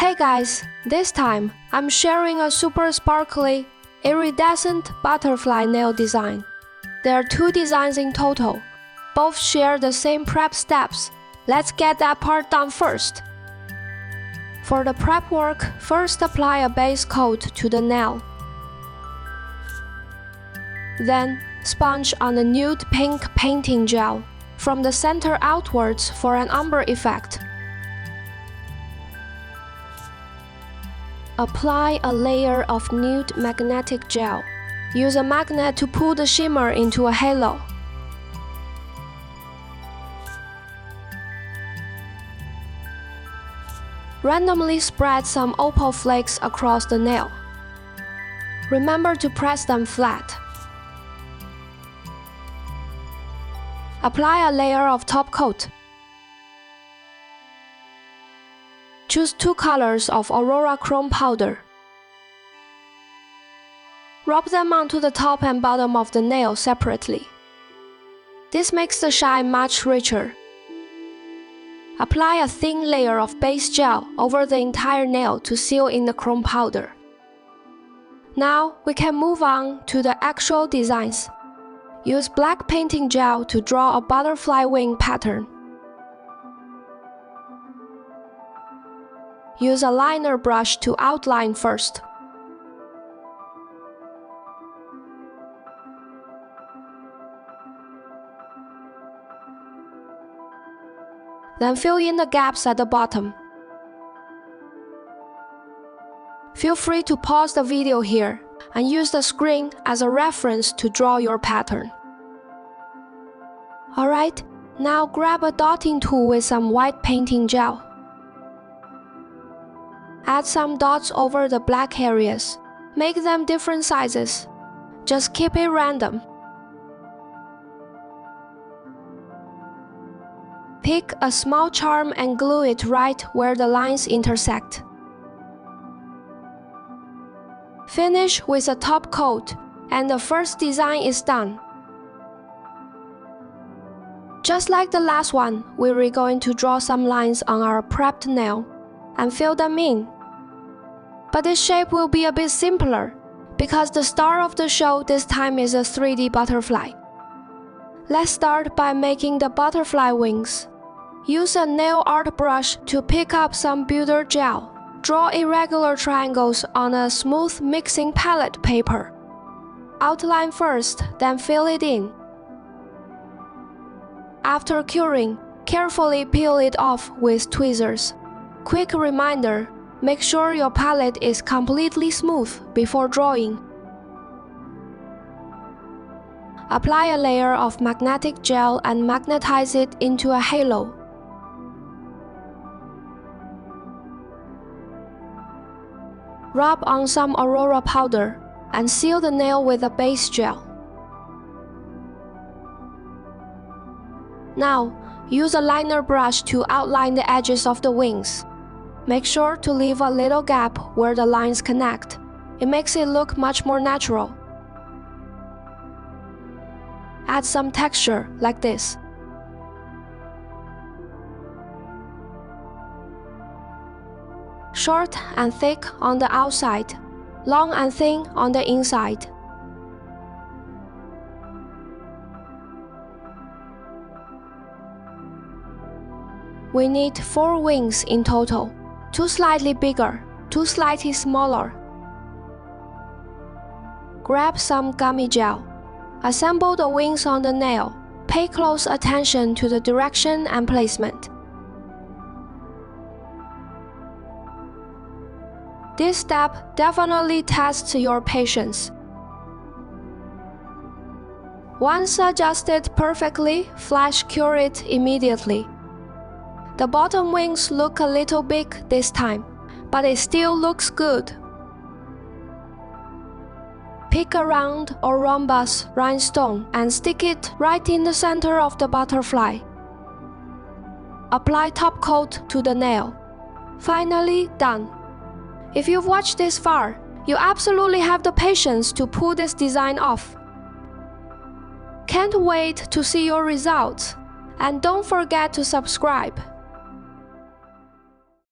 Hey guys, this time I'm sharing a super sparkly, iridescent butterfly nail design. There are two designs in total. Both share the same prep steps. Let's get that part done first. For the prep work, first apply a base coat to the nail. Then, sponge on the nude pink painting gel from the center outwards for an umber effect. Apply a layer of nude magnetic gel. Use a magnet to pull the shimmer into a halo. Randomly spread some opal flakes across the nail. Remember to press them flat. Apply a layer of top coat. Choose two colors of Aurora Chrome powder. Rub them onto the top and bottom of the nail separately. This makes the shine much richer. Apply a thin layer of base gel over the entire nail to seal in the chrome powder. Now we can move on to the actual designs. Use black painting gel to draw a butterfly wing pattern. Use a liner brush to outline first. Then fill in the gaps at the bottom. Feel free to pause the video here and use the screen as a reference to draw your pattern. Alright, now grab a dotting tool with some white painting gel. Add some dots over the black areas. Make them different sizes. Just keep it random. Pick a small charm and glue it right where the lines intersect. Finish with a top coat, and the first design is done. Just like the last one, we're going to draw some lines on our prepped nail and fill them in. But this shape will be a bit simpler, because the star of the show this time is a 3D butterfly. Let's start by making the butterfly wings. Use a nail art brush to pick up some builder gel. Draw irregular triangles on a smooth mixing palette paper. Outline first, then fill it in. After curing, carefully peel it off with tweezers. Quick reminder, make sure your palette is completely smooth before drawing. Apply a layer of magnetic gel and magnetize it into a halo. Rub on some Aurora powder and seal the nail with a base gel. Now, use a liner brush to outline the edges of the wings. Make sure to leave a little gap where the lines connect. It makes it look much more natural. Add some texture like this. Short and thick on the outside, long and thin on the inside. We need 4 wings in total, 2 slightly bigger, 2 slightly smaller. Grab some gummy gel. Assemble the wings on the nail. Pay close attention to the direction and placement. This step definitely tests your patience. Once adjusted perfectly, flash cure it immediately. The bottom wings look a little big this time, but it still looks good. Pick a round or rhombus rhinestone and stick it right in the center of the butterfly. Apply top coat to the nail. Finally done. If you've watched this far, you absolutely have the patience to pull this design off. Can't wait to see your results, and don't forget to subscribe.